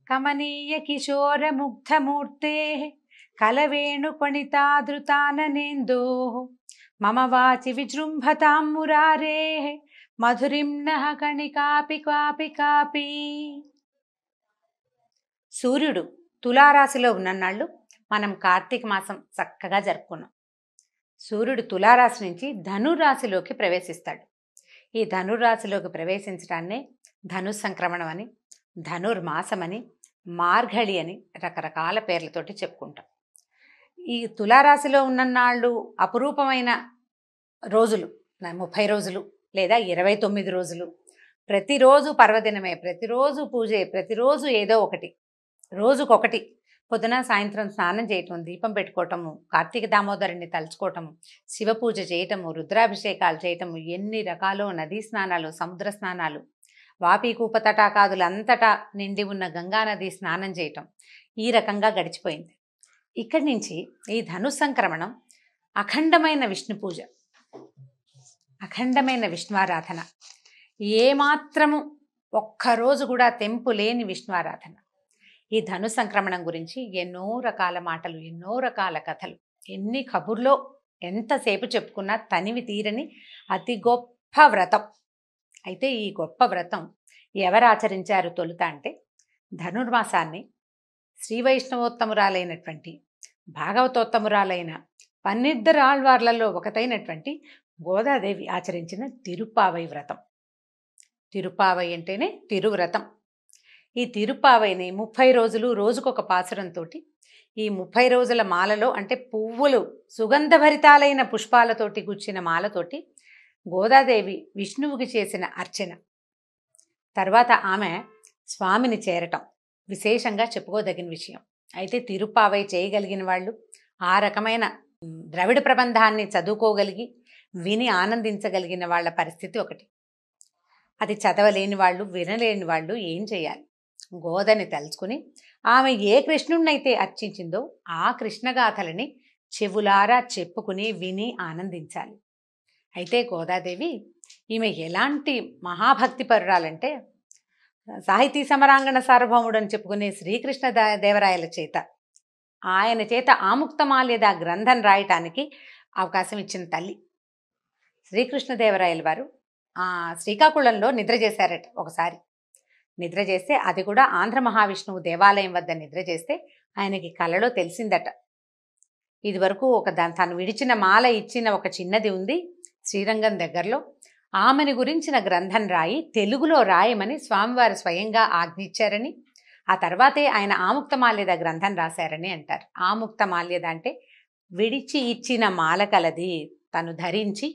కమనీయ కిశోర ముగ్ధమూర్తే కలవేణుపణితాదృతాననేందో మమ వాచి విజృంభతాం మురారే మధురిం నః కణికాపి copy copy. సూర్యుడు తులారాశిలో ఉన్ననాళ్ళు మనం కార్తీక మాసం చక్కగా జరుపుకున్నాం. సూర్యుడు తులారాశి నుంచి ధనురాశిలోకి ప్రవేశిస్తాడు. ఈ ధనురాశిలోకి ప్రవేశించడాన్నే ధను సంక్రమణం అని, ధనుర్మాసం అని, మార్గళి అని రకరకాల పేర్లతోటి చెప్పుకుంటాం. ఈ తులారాశిలో ఉన్ననాళ్ళు అపురూపమైన రోజులు 30 రోజులు లేదా 29 రోజులు. ప్రతిరోజు పర్వదినమే, ప్రతిరోజు పూజే, ప్రతిరోజు ఏదో ఒకటి, రోజుకొకటి. పొద్దున సాయంత్రం స్నానం చేయటం, దీపం పెట్టుకోవటము, కార్తీక దామోదరుణ్ణి తలుచుకోవటము, శివ పూజ చేయటము, రుద్రాభిషేకాలు చేయటము, ఎన్ని రకాలు నదీ స్నానాలు, సముద్ర స్నానాలు, వాపి కూప తటాకాదులు అంతటా నిండి ఉన్న గంగానది స్నానం చేయటం, ఈ రకంగా గడిచిపోయింది. ఇక్కడి నుంచి ఈ ధను సంక్రమణం అఖండమైన విష్ణు పూజ, అఖండమైన విష్ణువారాధన, ఏమాత్రము ఒక్కరోజు కూడా తెంపు లేని విష్ణువారాధన. ఈ ధను సంక్రమణం గురించి ఎన్నో రకాల మాటలు, ఎన్నో రకాల కథలు, ఎన్ని కబుర్లో ఎంతసేపు చెప్పుకున్నా తనివి తీరని అతి గొప్ప వ్రతం. అయితే ఈ గొప్ప వ్రతం ఎవరు ఆచరించారు తొలుత అంటే, ధనుర్మాసాన్ని శ్రీ వైష్ణవోత్తమురాలైనటువంటి భాగవతోత్తమురాలైన 12 ఆళ్వార్లలో ఒకటైనటువంటి గోదాదేవి ఆచరించిన తిరుప్పావై వ్రతం. తిరుప్పావై అంటేనే తిరువ్రతం. ఈ తిరుప్పావైని 30 రోజులు రోజుకొక పాసురంతో, ఈ 30 రోజుల మాలలో అంటే పువ్వులు సుగంధభరితాలైన పుష్పాలతోటి గుచ్చిన మాలతోటి గోదాదేవి విష్ణువుకి చేసిన అర్చన, తర్వాత ఆమె స్వామిని చేరటం విశేషంగా చెప్పుకోదగిన విషయం. అయితే తిరుప్పావై చేయగలిగిన వాళ్ళు, ఆ రకమైన ద్రవిడ ప్రబంధాన్ని చదువుకోగలిగి విని ఆనందించగలిగిన వాళ్ళ పరిస్థితి ఒకటి. అది చదవలేని వాళ్ళు, వినలేని వాళ్ళు ఏం చేయాలి? గోదని తలుచుకుని ఆమె ఏ కృష్ణుణ్ణైతే అర్చించిందో ఆ కృష్ణగాథలని చెవులారా చెప్పుకుని విని ఆనందించాలి. అయితే గోదాదేవి ఈమె ఎలాంటి మహాభక్తి పరురాలంటే, సాహితీ సమరాంగణ సార్వభౌముడు అని చెప్పుకునే శ్రీకృష్ణ దేవరాయల చేత, ఆయన చేత ఆముక్తమాల్యద గ్రంథం రాయటానికి అవకాశం ఇచ్చిన తల్లి. శ్రీకృష్ణదేవరాయల వారు శ్రీకాకుళంలో నిద్ర చేశారట ఒకసారి. నిద్ర చేస్తే, అది కూడా ఆంధ్ర మహావిష్ణువు దేవాలయం వద్ద నిద్ర చేస్తే ఆయనకి కలలో తెలిసిందట, ఇది వరకు తను విడిచిన మాల ఇచ్చిన ఒక చిన్నది ఉంది శ్రీరంగం దగ్గరలో, ఆమెని గురించిన గ్రంథం రాయి తెలుగులో రాయమని స్వామివారు స్వయంగా ఆజ్ఞించారని, ఆ తర్వాతే ఆయన ఆముక్తమాల్యద గ్రంథం రాశారని అంటారు. ఆముక్తమాల్యద అంటే విడిచి ఇచ్చిన మాల కలది, తను ధరించి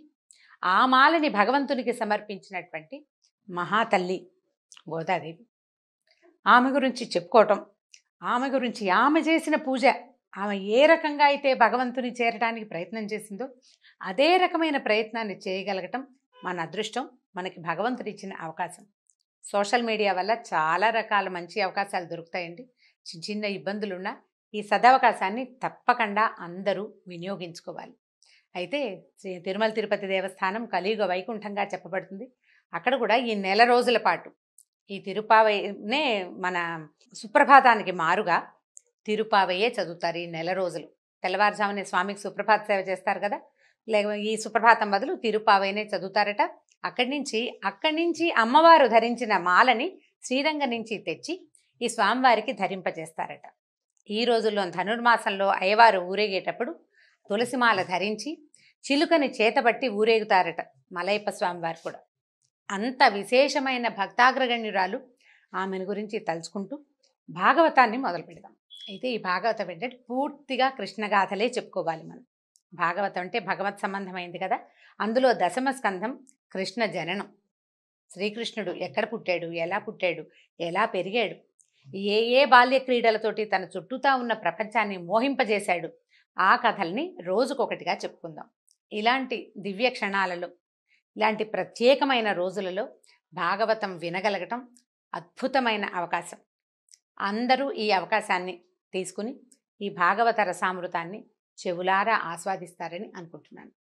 ఆ మాలని భగవంతునికి సమర్పించినటువంటి మహాతల్లి గోదాదేవి. ఆమె గురించి చెప్పుకోవటం, ఆమె గురించి, ఆమె చేసిన పూజ, ఆమె ఏ రకంగా అయితే భగవంతుని చేరడానికి ప్రయత్నం చేసిందో అదే రకమైన ప్రయత్నాన్ని చేయగలగటం మన అదృష్టం, మనకి భగవంతుడు ఇచ్చిన అవకాశం. సోషల్ మీడియా వల్ల చాలా రకాల మంచి అవకాశాలు దొరుకుతాయండి. చిన్న చిన్న ఇబ్బందులున్నా ఈ సదవకాశాన్ని తప్పకుండా అందరూ వినియోగించుకోవాలి. అయితే తిరుమల తిరుపతి దేవస్థానం కలియుగ వైకుంఠంగా చెప్పబడుతుంది. అక్కడ కూడా ఈ నెల రోజుల పాటు ఈ తిరుప్పావైనే మన సుప్రభాతానికి మారుగా తిరుప్పావయ్యే చదువుతారు. ఈ నెల రోజులు తెల్లవారుజామునే స్వామికి సుప్రభాత సేవ చేస్తారు కదా, లేక ఈ సుప్రభాతం బదులు తిరుప్పావైనే చదువుతారట. అక్కడి నుంచి అమ్మవారు ధరించిన మాలని శ్రీరంగం నుంచి తెచ్చి ఈ స్వామివారికి ధరింపజేస్తారట. ఈ రోజుల్లో ధనుర్మాసంలో అయ్యవారు ఊరేగేటప్పుడు తులసిమాల ధరించి చిలుకని చేతబట్టి ఊరేగుతారట మలయప్ప స్వామివారు కూడా. అంత విశేషమైన భక్తాగ్రగణ్యురాలు. ఆమెను గురించి తలుచుకుంటూ భాగవతాన్ని మొదలు పెడదాం. అయితే ఈ భాగవతం ఏంటంటే పూర్తిగా కృష్ణగాథలే చెప్పుకోవాలి మనం. భాగవతం అంటే భగవత్ సంబంధమైంది కదా. అందులో 10వ స్కంధం కృష్ణ జననం. శ్రీకృష్ణుడు ఎక్కడ పుట్టాడు, ఎలా పుట్టాడు, ఎలా పెరిగాడు, ఏ బాల్య క్రీడలతోటి తన చుట్టూతా ఉన్న ప్రపంచాన్ని మోహింపజేశాడు, ఆ కథల్ని రోజుకొకటిగా చెప్పుకుందాం. ఇలాంటి దివ్య క్షణాలలో, ఇలాంటి ప్రత్యేకమైన రోజులలో భాగవతం వినగలగటం అద్భుతమైన అవకాశం. అందరూ ఈ అవకాశాన్ని తీసుకుని ఈ భాగవత రసామృతాన్ని చెవులారా ఆస్వాదిస్తారని అనుకుంటున్నాను.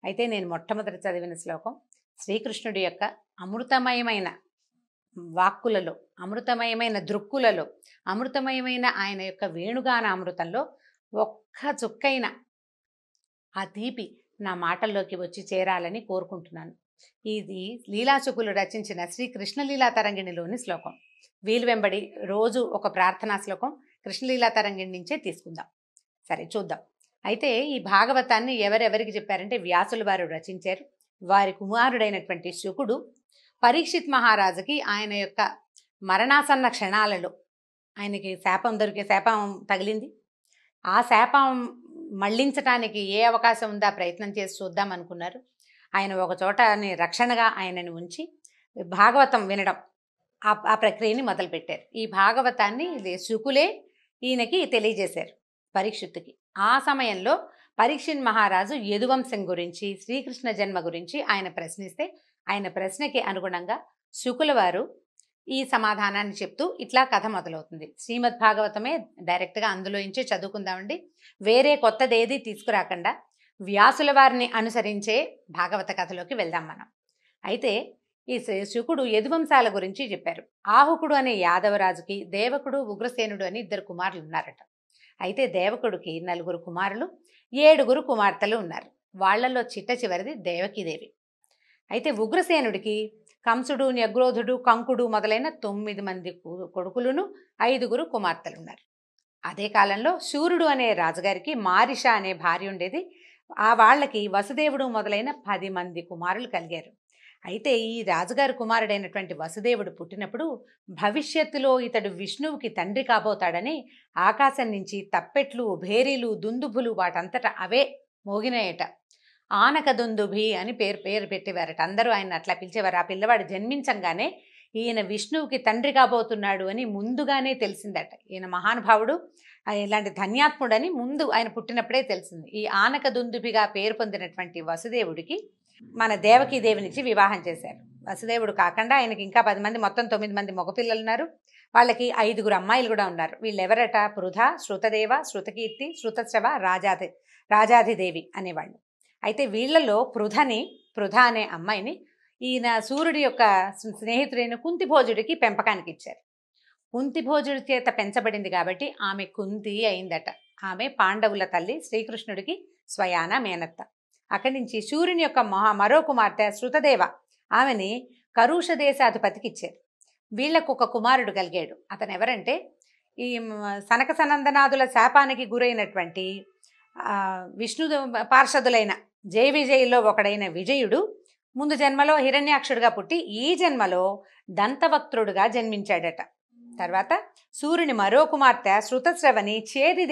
అయితే నేను మొట్టమొదటి చదివిన శ్లోకం శ్రీకృష్ణుడి యొక్క అమృతమయమైన వాక్కులలో, అమృతమయమైన దృక్కులలో, అమృతమయమైన ఆయన యొక్క వేణుగాన అమృతంలో ఒక్క చుక్కైన ఆ తీపి నా మాటల్లోకి వచ్చి చేరాలని కోరుకుంటున్నాను. ఇది లీలాశుకులు రచించిన శ్రీ కృష్ణలీలా తరంగిణిలోని శ్లోకం. వీలు వెంబడి రోజు ఒక ప్రార్థనా శ్లోకం కృష్ణలీలా తరంగిణి నుంచే తీసుకుందాం. సరే చూద్దాం. అయితే ఈ భాగవతాన్ని ఎవరెవరికి చెప్పారంటే వ్యాసుల వారు రచించారు. వారి కుమారుడైనటువంటి శుకుడు పరీక్షిత్ మహారాజుకి ఆయన యొక్క మరణాసన్న క్షణాలలో ఆయనకి శాపం తగిలింది. ఆ శాపం మళ్లించటానికి ఏ అవకాశం ఉందా ప్రయత్నం చేసి చూద్దాం అనుకున్నారు. ఆయన ఒక చోట రక్షణగా ఆయనని ఉంచి భాగవతం వినడం ఆ ప్రక్రియని మొదలుపెట్టారు. ఈ భాగవతాన్ని శుకులే ఈయనకి తెలియజేశారు పరీక్షిత్తుకి. ఆ సమయంలో పరీక్షిత్ మహారాజు యదువంశం గురించి, శ్రీకృష్ణ జన్మ గురించి ఆయన ప్రశ్నిస్తే ఆయన ప్రశ్నకి అనుగుణంగా శుకుల వారు ఈ సమాధానాన్ని చెప్తూ ఇట్లా కథ మొదలవుతుంది. శ్రీమద్ భాగవతమే డైరెక్ట్గా అందులో నుంచే చదువుకుందామండి. వేరే కొత్తదేది తీసుకురాకుండా వ్యాసుల వారిని అనుసరించే భాగవత కథలోకి వెళ్దాం మనం. అయితే ఈ శుకుడు యదువంశాల గురించి చెప్పారు. ఆహుకుడు అనే యాదవరాజుకి దేవకుడు, ఉగ్రసేనుడు అని 2 కుమారులు ఉన్నారట. అయితే దేవకుడికి 4 కుమారులు, 7 కుమార్తెలు ఉన్నారు. వాళ్లలో చిట్ట చివరిది దేవకీదేవి. అయితే ఉగ్రసేనుడికి కంసుడు, న్యగ్రోధుడు, కంకుడు మొదలైన 9 మంది కొడుకులను, 5 కుమార్తెలు ఉన్నారు. అదే కాలంలో శూరుడు అనే రాజుగారికి మారిష అనే భార్య ఉండేది. వాళ్ళకి వసుదేవుడు మొదలైన 10 మంది కుమారులు కలిగారు. అయితే ఈ రాజుగారి కుమారుడైనటువంటి వసుదేవుడు పుట్టినప్పుడు భవిష్యత్తులో ఇతడు విష్ణువుకి తండ్రి కాబోతాడని ఆకాశం నుంచి తప్పెట్లు, భేరీలు, దుందుభులు వాటంతటా అవే మోగినాయట. ఆనక దుందుభి అని పేరు పెట్టేవారట. అందరూ ఆయన అట్లా పిలిచేవారు. ఆ పిల్లవాడు జన్మించంగానే ఈయన విష్ణువుకి తండ్రి కాబోతున్నాడు అని ముందుగానే తెలిసిందట. ఈయన మహానుభావుడు, ఇలాంటి ధన్యాత్ముడని ముందు ఆయన పుట్టినప్పుడే తెలిసింది. ఈ ఆనక దుందుభిగా పేరు పొందినటువంటి వసుదేవుడికి మన దేవకీదేవినిచ్చి వివాహం చేశారు. వసుదేవుడు కాకుండా ఆయనకి ఇంకా 10 మంది, మొత్తం 9 మంది మగపిల్లలు ఉన్నారు. వాళ్ళకి 5 అమ్మాయిలు కూడా ఉన్నారు. వీళ్ళు ఎవరట? పృథ, శృతదేవ, శృతకీర్తి, శృతశ్రవ, రాజాధిదేవి అనేవాళ్ళు. అయితే వీళ్లలో పృథ అనే అమ్మాయిని ఈయన సూర్యుడి యొక్క స్నేహితుడైన కుంతిభోజుడికి పెంపకానికి ఇచ్చారు. కుంతిభోజుడి చేత పెంచబడింది కాబట్టి ఆమె కుంతి అయిందట. ఆమె పాండవుల తల్లి, శ్రీకృష్ణుడికి స్వయాన మేనత్త. అక్కడి నుంచి సూర్యుని యొక్క మరో కుమార్తె శృతదేవ, ఆమెని కరుష దేశాధిపతికి ఇచ్చారు. వీళ్లకు ఒక కుమారుడు కలిగాడు. అతను ఎవరంటే ఈ సనక సనందనాదుల శాపానికి గురైనటువంటి విష్ణు పార్షదులైన జయ విజయుల్లో ఒకడైన విజయుడు ముందు జన్మలో హిరణ్యాక్షుడిగా పుట్టి ఈ జన్మలో దంతవక్త్రుడుగా జన్మించాడట. తర్వాత సూర్యుని మరో కుమార్తె శృతశ్రవని చేది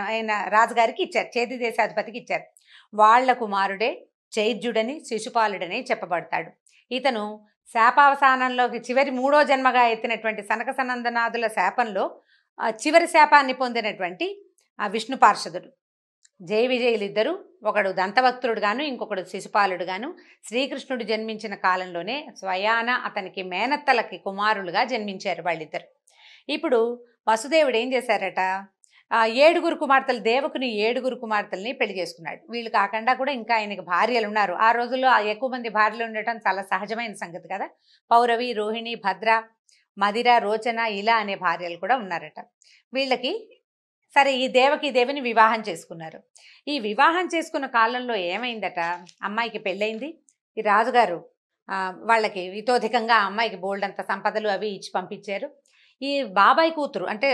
అయిన రాజుగారికి ఇచ్చారు, చేది దేశాధిపతికి ఇచ్చారు. వాళ్ల కుమారుడే చైద్యుడని, శిశుపాలుడని చెప్పబడతాడు. ఇతను శాపావసానంలోకి చివరి 3వ జన్మగా ఎత్తినటువంటి సనక సనందనాదుల శాపంలో చివరి శాపాన్ని పొందినటువంటి ఆ విష్ణు పార్షదుడు. జయ విజయులిద్దరూ, ఒకడు దంతవక్త్రుడుగాను, ఇంకొకడు శిశుపాలుడుగాను శ్రీకృష్ణుడు జన్మించిన కాలంలోనే స్వయాన అతనికి మేనత్తలకి కుమారులుగా జన్మించారు వాళ్ళిద్దరు. ఇప్పుడు వసుదేవుడు ఏం చేశారట? 7 కుమార్తెలు, దేవకుని 7 కుమార్తెల్ని పెళ్లి చేసుకున్నాడు. వీళ్ళు కాకుండా కూడా ఇంకా ఆయనకి భార్యలు ఉన్నారు. ఆ రోజుల్లో ఎక్కువ మంది భార్యలు ఉండటం చాలా సహజమైన సంగతి కదా. పౌరవి, రోహిణి, భద్ర, మదిర, రోచన ఇలా అనే భార్యలు కూడా ఉన్నారట. వీళ్ళకి సరే ఈ దేవిని వివాహం చేసుకున్నారు. ఈ వివాహం చేసుకున్న కాలంలో ఏమైందట? అమ్మాయికి పెళ్ళయింది. ఈ రాజుగారు వాళ్ళకి ఇతోధికంగా అమ్మాయికి బోల్డంత సంపదలు అవి ఇచ్చి పంపించారు. ఈ బాబాయ్ కూతురు అంటే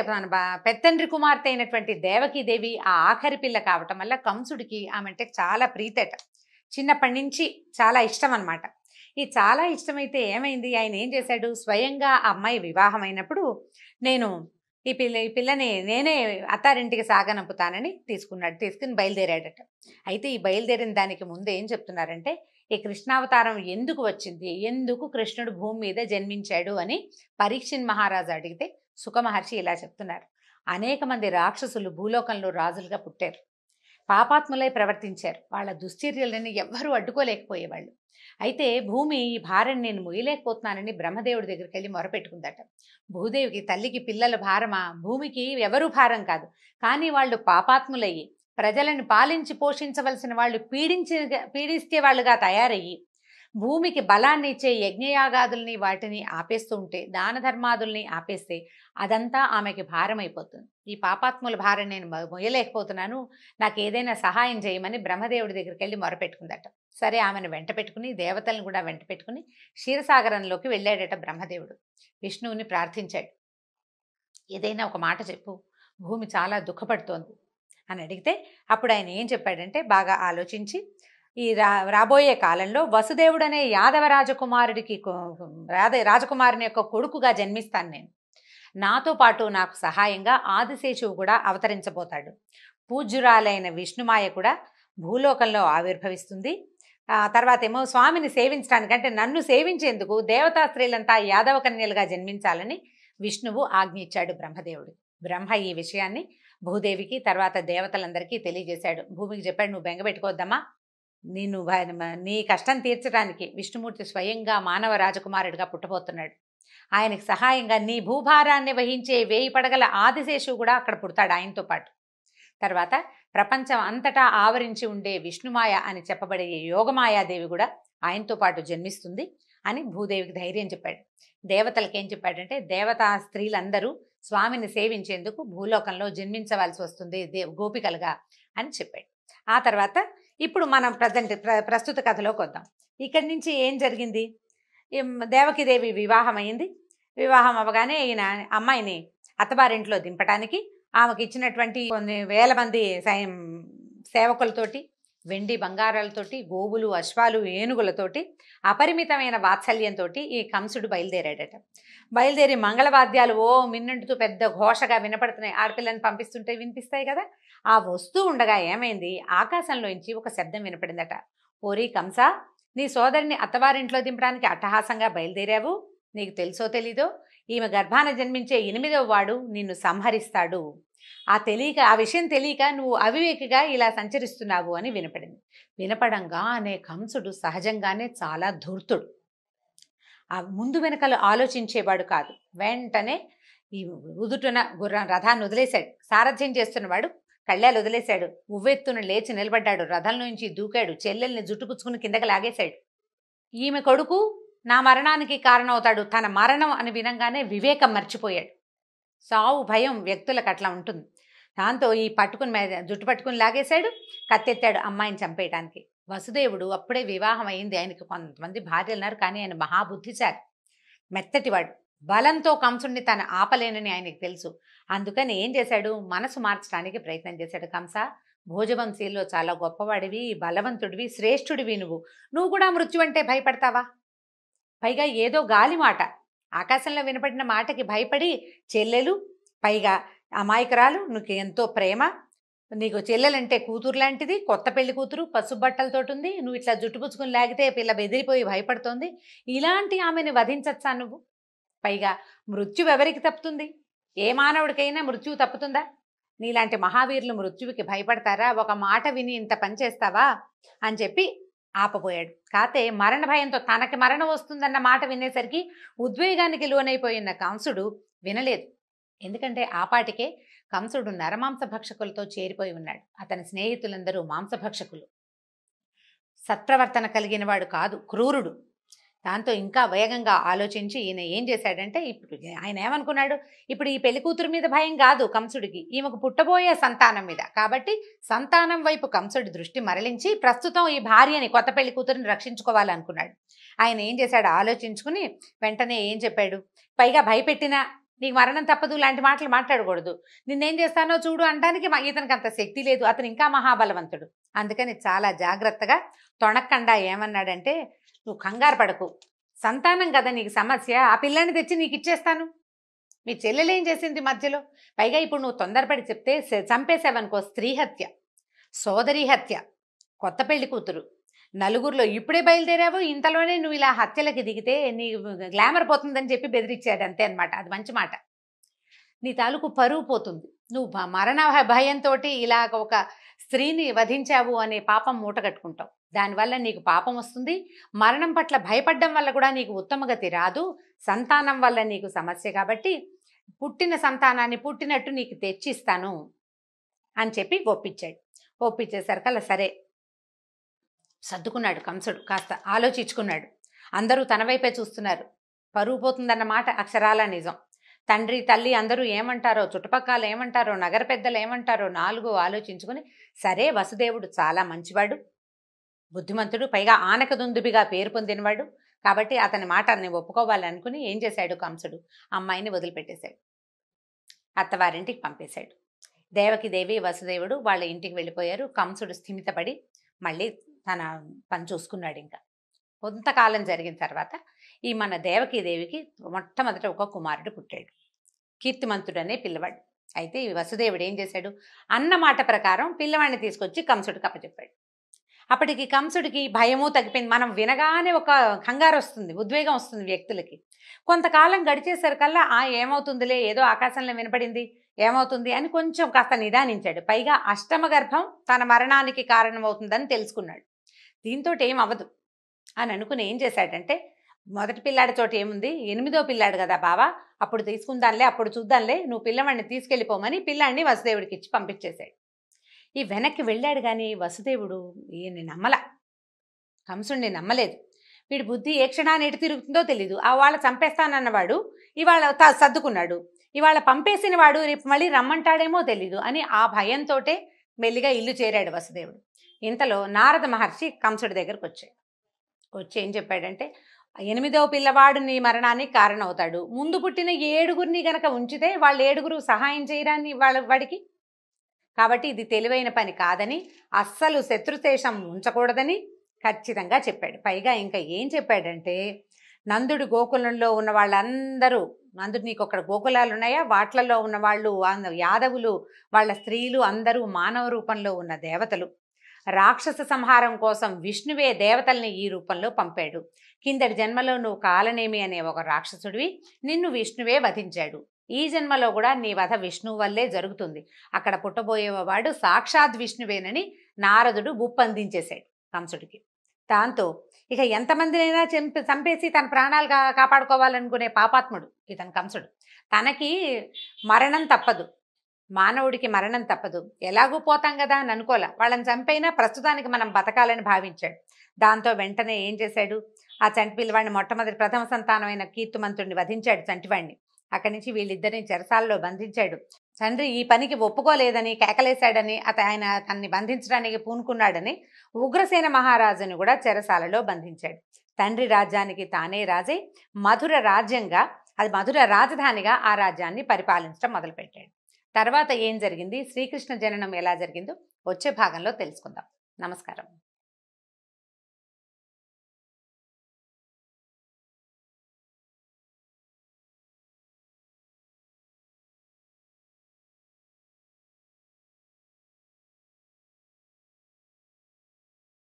పెత్తండ్రి కుమార్తె అయినటువంటి దేవకీదేవి ఆ ఆఖరి పిల్ల కావటం వల్ల కంసుడికి ఆమె అంటే చాలా ప్రీతట. చిన్నప్పటి నుంచి చాలా ఇష్టం అనమాట. ఈ చాలా ఇష్టమైతే ఏమైంది, ఆయన ఏం చేశాడు? స్వయంగా ఆ అమ్మాయి వివాహం అయినప్పుడు నేను ఈ పిల్లని నేనే అత్తారింటికి సాగనంపుతానని తీసుకుని బయలుదేరాడట. అయితే ఈ బయలుదేరిన దానికి ముందు ఏం చెప్తున్నారంటే, ఈ కృష్ణావతారం ఎందుకు వచ్చింది, ఎందుకు కృష్ణుడు భూమి మీద జన్మించాడు అని పరీక్షిత్ మహారాజు అడిగితే సుఖ మహర్షి ఇలా చెప్తున్నారు. అనేక మంది రాక్షసులు భూలోకంలో రాజులుగా పుట్టారు, పాపాత్ములై ప్రవర్తించారు. వాళ్ళ దుశ్చర్యలని ఎవ్వరూ అడ్డుకోలేకపోయేవాళ్ళు. అయితే భూమి ఈ భారం నేను మొయ్యలేకపోతున్నానని బ్రహ్మదేవుడి దగ్గరికి వెళ్ళి మొరపెట్టుకుందట. భూదేవికి తల్లికి పిల్లల భారమా? భూమికి ఎవరూ భారం కాదు, కానీ వాళ్ళు పాపాత్ములయ్యి ప్రజలను పాలించి పోషించవలసిన వాళ్ళు పీడిస్తే వాళ్ళుగా తయారయ్యి భూమికి బలాన్ని ఇచ్చే యజ్ఞయాగాదుల్ని వాటిని ఆపేస్తూ ఉంటే, దాన ధర్మాదుల్ని ఆపేస్తే అదంతా ఆమెకి భారం అయిపోతుంది. ఈ పాపాత్ముల భారం నేను మొయ్యలేకపోతున్నాను, నాకు ఏదైనా సహాయం చేయమని బ్రహ్మదేవుడి దగ్గరికి వెళ్ళి మొరపెట్టుకుందట. సరే, ఆమెను వెంట పెట్టుకుని దేవతలను కూడా వెంట పెట్టుకుని క్షీరసాగరంలోకి వెళ్ళాడట బ్రహ్మదేవుడు. విష్ణువుని ప్రార్థించాడు. ఏదైనా ఒక మాట చెప్పు, భూమి చాలా దుఃఖపడుతోంది అని అడిగితే అప్పుడు ఆయన ఏం చెప్పాడంటే, బాగా ఆలోచించి, ఈ రాబోయే కాలంలో వసుదేవుడు అనే యాదవ రాజకుమారుడికి రాజకుమారుని యొక్క కొడుకుగా జన్మిస్తాను నేను. నాతో పాటు నాకు సహాయంగా ఆదిశేషువు కూడా అవతరించబోతాడు. పూజ్యురాలైన విష్ణుమాయ కూడా భూలోకంలో ఆవిర్భవిస్తుంది. తర్వాత ఏమో స్వామిని సేవించడానికి, అంటే నన్ను సేవించేందుకు దేవతా స్త్రీలంతా యాదవ కన్యలుగా జన్మించాలని విష్ణువు ఆజ్ఞ ఇచ్చాడు బ్రహ్మదేవుడు. బ్రహ్మ ఈ విషయాన్ని భూదేవికి తర్వాత దేవతలందరికీ తెలియజేశాడు. భూమికి చెప్పాడు, నువ్వు బెంగపెట్టుకోవద్దమ్మా, నీ కష్టం తీర్చడానికి విష్ణుమూర్తి స్వయంగా మానవ రాజకుమారుడిగా పుట్టబోతున్నాడు. ఆయనకు సహాయంగా నీ భూభారాన్ని వహించే 1000 పడగల ఆదిశేషువు కూడా అక్కడ పుడతాడు ఆయనతో పాటు. తర్వాత ప్రపంచం అంతటా ఆవరించి ఉండే విష్ణుమాయ అని చెప్పబడే యోగమాయాదేవి కూడా ఆయనతో పాటు జన్మిస్తుంది అని భూదేవికి ధైర్యం చెప్పాడు. దేవతలకి ఏం చెప్పాడంటే, దేవతా స్త్రీలందరూ స్వామిని సేవించేందుకు భూలోకంలో జన్మించవలసి వస్తుంది గోపికలుగా అని చెప్పాడు. ఆ తర్వాత ఇప్పుడు మనం ప్రస్తుత కథలోకి వద్దాం. ఇక్కడి నుంచి ఏం జరిగింది? దేవకీదేవి వివాహం అయింది. వివాహం అవ్వగానే ఈయన అమ్మాయిని అత్తవారింట్లో దింపడానికి ఆమెకి ఇచ్చినటువంటి కొన్ని వేల మంది సేవకులతోటి, వెండి బంగారాలతోటి, గోవులు, అశ్వాలు, ఏనుగులతోటి, అపరిమితమైన వాత్సల్యంతో ఈ కంసుడు బయలుదేరాడట. బయలుదేరి మంగళవాద్యాలు ఓ మిన్నంటుతూ పెద్ద ఘోషగా వినపడుతున్నాయి. ఆడపిల్లని పంపిస్తుంటే వినిపిస్తాయి కదా. ఆ వస్తూ ఉండగా ఏమైంది, ఆకాశంలోంచి ఒక శబ్దం వినపడిందట. ఓరి కంస, నీ సోదరిని అత్తవారింట్లో దింపడానికి అట్టహాసంగా బయలుదేరావు. నీకు తెలుసో తెలీదో ఈమె గర్భాన జన్మించే 8వ వాడు నిన్ను సంహరిస్తాడు. ఆ విషయం తెలియక నువ్వు అవివేకిగా ఇలా సంచరిస్తున్నావు అని వినపడింది. వినపడంగానే కంసుడు సహజంగానే చాలా ధూర్తుడు. ముందు వెనకలు ఆలోచించేవాడు కాదు. వెంటనే ఈ ఉదుటున రథాన్ని వదిలేశాడు. సారథ్యం చేస్తున్నవాడు కళ్ళాలు వదిలేశాడు. ఉవ్వెత్తున లేచి నిలబడ్డాడు. రథం నుంచి దూకాడు. చెల్లెల్ని జుట్టుపుచ్చుకుని కిందకి లాగేశాడు. ఈమె కొడుకు నా మరణానికి కారణమవుతాడు. తన మరణం అని వినంగానే వివేకం మర్చిపోయాడు. సావు భయం వ్యక్తులకు అట్లా ఉంటుంది. దాంతో ఈ జుట్టు పట్టుకుని లాగేశాడు. కత్తెత్తాడు అమ్మాయిని చంపేయటానికి. వసుదేవుడు అప్పుడే వివాహం అయింది. ఆయనకి కొంతమంది భార్యలు ఉన్నారు, కానీ ఆయన మహాబుద్ధిశాలి, మెత్తటివాడు. బలంతో కంసుడిని తను ఆపలేనని ఆయనకి తెలుసు. అందుకని ఏం చేశాడు, మనసు మార్చడానికి ప్రయత్నం చేశాడు. కంస, భోజవంశీల్లో చాలా గొప్పవాడివి, బలవంతుడివి, శ్రేష్ఠుడివి. నువ్వు కూడా మృత్యు అంటే భయపడతావా? పైగా ఏదో గాలి మాట, ఆకాశంలో వినపడిన మాటకి భయపడి చెల్లెలు, పైగా అమాయకురాలు, నీకు ఎంతో ప్రేమ, నీకు చెల్లెలంటే కూతురు లాంటిది, కొత్త పెళ్లి కూతురు, పసుపు బట్టలతోటి ఉంది, నువ్వు ఇట్లా జుట్టుపుచ్చుకుని లాగితే పిల్ల బెదిరిపోయి భయపడుతోంది. ఇలాంటి ఆమెను వధించచ్చా నువ్వు? పైగా మృత్యువు ఎవరికి తప్పుతుంది? ఏ మానవుడికైనా మృత్యువు తప్పుతుందా? నీలాంటి మహావీరులు మృత్యువుకి భయపడతారా? ఒక మాట విని ఇంత పని చేస్తావా అని చెప్పి ఆపబోయాడు. కాతే మరణ భయంతో తనకి మరణం వస్తుందన్న మాట వినేసరికి ఉద్వేగానికి లోనైపోయిన కంసుడు వినలేదు. ఎందుకంటే ఆపాటికే కంసుడు నరమాంస భక్షకులతో చేరిపోయి ఉన్నాడు. అతని స్నేహితులందరూ మాంసభక్షకులు. సత్ప్రవర్తన కలిగిన వాడు కాదు, క్రూరుడు. దాంతో ఇంకా వేగంగా ఆలోచించి ఈయన ఏం చేశాడంటే, ఇప్పుడు ఆయన ఏమనుకున్నాడు, ఇప్పుడు ఈ పెళ్లి కూతురు మీద భయం కాదు కంసుడికి, ఈమెకు పుట్టబోయే సంతానం మీద. కాబట్టి సంతానం వైపు కంసుడి దృష్టి మరలించి ప్రస్తుతం ఈ భార్యని, కొత్త పెళ్లి కూతురిని రక్షించుకోవాలనుకున్నాడు. ఆయన ఏం చేశాడు, ఆలోచించుకుని వెంటనే ఏం చెప్పాడు, పైగా భయపెట్టినా నీకు మరణం తప్పదు లాంటి మాటలు మాట్లాడకూడదు, నిన్నేం చేస్తానో చూడు అనడానికి ఇతనికి అంత శక్తి లేదు, అతను ఇంకా మహాబలవంతుడు. అందుకని చాలా జాగ్రత్తగా తొణక్కండా ఏమన్నాడంటే, నువ్వు కంగారు పడకు, సంతానం కదా నీకు సమస్య, ఆ పిల్లాన్ని తెచ్చి నీకు ఇచ్చేస్తాను. మీ చెల్లెలేం చేసింది మధ్యలో? పైగా ఇప్పుడు నువ్వు తొందరపడి చెప్తే చంపేసావనుకో, స్త్రీ హత్య, సోదరి హత్య, కొత్త పెళ్లి కూతురు, నలుగురిలో ఇప్పుడే బయలుదేరావు, ఇంతలోనే నువ్వు ఇలా హత్యలకి దిగితే నీ గ్లామర్ పోతుందని చెప్పి బెదిరించాడు. అంతే అనమాట. అది మంచి మాట. నీ తాలూకు పరువు పోతుంది. నువ్వు మరణ భయంతో ఇలా ఒక స్త్రీని వధించావు అనే పాపం మూటగట్టుకుంటావు. దానివల్ల నీకు పాపం వస్తుంది. మరణం పట్ల భయపడడం వల్ల కూడా నీకు ఉత్తమగతి రాదు. సంతానం వల్ల నీకు సమస్య, కాబట్టి పుట్టిన సంతానాన్ని పుట్టినట్టు నీకు తెచ్చిస్తాను అని చెప్పి ఒప్పించాడు. ఒప్పించేసరికల్లా సరే సర్దుకున్నాడు కంసుడు, కాస్త ఆలోచించుకున్నాడు. అందరూ తన వైపే చూస్తున్నారు. పరువు పోతుందన్న మాట అక్షరాల నిజం. తండ్రి తల్లి అందరూ ఏమంటారో, చుట్టుపక్కల ఏమంటారో, నగర పెద్దలు ఏమంటారో నాలుగు ఆలోచించుకుని, సరే వసుదేవుడు చాలా మంచివాడు, బుద్ధిమంతుడు, పైగా ఆనకదుందుబిగా పేరు పొందినవాడు, కాబట్టి అతని మాటని ఒప్పుకోవాలనుకుని ఏం చేశాడు కంసుడు, అమ్మాయిని వదిలిపెట్టేశాడు, అత్తవారింటికి పంపేశాడు. దేవకిదేవి వసుదేవుడు వాళ్ళ ఇంటికి వెళ్ళిపోయారు. కంసుడు స్థిమితపడి మళ్ళీ తన పని చూసుకున్నాడు. ఇంకా కొంతకాలం జరిగిన తర్వాత ఈ మన దేవకీదేవికి మొట్టమొదట ఒక కుమారుడు పుట్టాడు, కీర్తిమంతుడు అనే పిల్లవాడు. అయితే ఈ వసుదేవుడు ఏం చేశాడు, అన్న మాట ప్రకారం పిల్లవాడిని తీసుకొచ్చి కంసుడికి అప్పచెప్పాడు. అప్పటికి కంసుడికి భయము తగ్గిపోయింది. మనం వినగానే ఒక కంగారు వస్తుంది, ఉద్వేగం వస్తుంది వ్యక్తులకి. కొంతకాలం గడిచేసరికల్లా ఏమవుతుందిలే, ఏదో ఆకాశంలో వినపడింది, ఏమవుతుంది అని కొంచెం కాస్త నిదానించాడు. పైగా అష్టమ గర్భం తన మరణానికి కారణమవుతుందని తెలుసుకున్నాడు. దీంతో ఏం అవ్వదు అని అనుకుని ఏం చేశాడంటే, మొదటి పిల్లాడి చోట ఏముంది, 8వ పిల్లాడు కదా బావా, అప్పుడు తీసుకుందాంలే, అప్పుడు చూద్దాంలే, నువ్వు పిల్లవాడిని తీసుకెళ్ళిపోమని పిల్లాడిని వసుదేవుడికి ఇచ్చి పంపించేశాడు. ఈ వెనక్కి వెళ్ళాడు కానీ వసుదేవుడు ఈయన్ని నమ్మల, కంసుడిని నమ్మలేదు. వీడి బుద్ధి ఏ క్షణాన్ని ఎటు తిరుగుతుందో తెలీదు. వాళ్ళ చంపేస్తానన్నవాడు ఇవాళ సర్దుకున్నాడు, ఇవాళ పంపేసిన వాడు రేపు మళ్ళీ రమ్మంటాడేమో తెలీదు అని ఆ భయంతో మెల్లిగా ఇల్లు చేరాడు వసుదేవుడు. ఇంతలో నారద మహర్షి కంసుడి దగ్గరకు వచ్చాడు. వచ్చి ఏం చెప్పాడంటే, 8వ పిల్లవాడు నీ మరణానికి కారణమవుతాడు, ముందు పుట్టిన 7గురిని గనక ఉంచితే వాళ్ళు 7గురు సహాయం చేయరాని వాడికి, కాబట్టి ఇది తెలివైన పని కాదని, అస్సలు శత్రుశేషం ఉంచకూడదని ఖచ్చితంగా చెప్పాడు. పైగా ఇంకా ఏం చెప్పాడంటే, నందుడు గోకులంలో ఉన్న వాళ్ళందరూ, నందుడు నీకు అక్కడ గోకులాలు ఉన్నాయా, వాట్లలో ఉన్న వాళ్ళు యాదవులు, వాళ్ళ స్త్రీలు అందరూ మానవ రూపంలో ఉన్న దేవతలు. రాక్షస సంహారం కోసం విష్ణువే దేవతల్ని ఈ రూపంలో పంపాడు. కిందటి జన్మలో నువ్వు కాలనేమి అనే ఒక రాక్షసుడివి, నిన్ను విష్ణువే వధించాడు. ఈ జన్మలో కూడా నీ వధ విష్ణువు వల్లే జరుగుతుంది. అక్కడ పుట్టబోయేవాడు సాక్షాత్ విష్ణువేనని నారదుడు గుప్పందించేశాడు కంసుడికి. దాంతో ఇక ఎంతమందినైనా చంపేసి తన ప్రాణాలు కాపాడుకోవాలనుకునే పాపాత్ముడు ఇతను కంసుడు. తనకి మరణం తప్పదు, మానవుడికి మరణం తప్పదు, ఎలాగూ పోతాం కదా అని అనుకోలే. వాళ్ళని చంపైనా ప్రస్తుతానికి మనం బతకాలని భావించాడు. దాంతో వెంటనే ఏం చేశాడు, ఆ చంటి పిల్లవాడిని మొట్టమొదటి ప్రథమ సంతానమైన కీర్తిమంతుడిని వధించాడు, చంటివాడిని. అక్కడి నుంచి వీళ్ళిద్దరిని చెరసాలలో బంధించాడు. తండ్రి ఈ పనికి ఒప్పుకోలేదని కేకలేశాడని, ఆయన తన్ని బంధించడానికి పూనుకున్నాడని ఉగ్రసేన మహారాజుని కూడా చెరసాలలో బంధించాడు. తండ్రి రాజ్యానికి తానే రాజై మధుర రాజ్యంగా, అది మధుర రాజధానిగా ఆ రాజ్యాన్ని పరిపాలించడం మొదలుపెట్టాడు. తర్వాత ఏం జరిగింది, శ్రీకృష్ణ జననం ఎలా జరిగిందో వచ్చే భాగంలో తెలుసుకుందాం. నమస్కారం.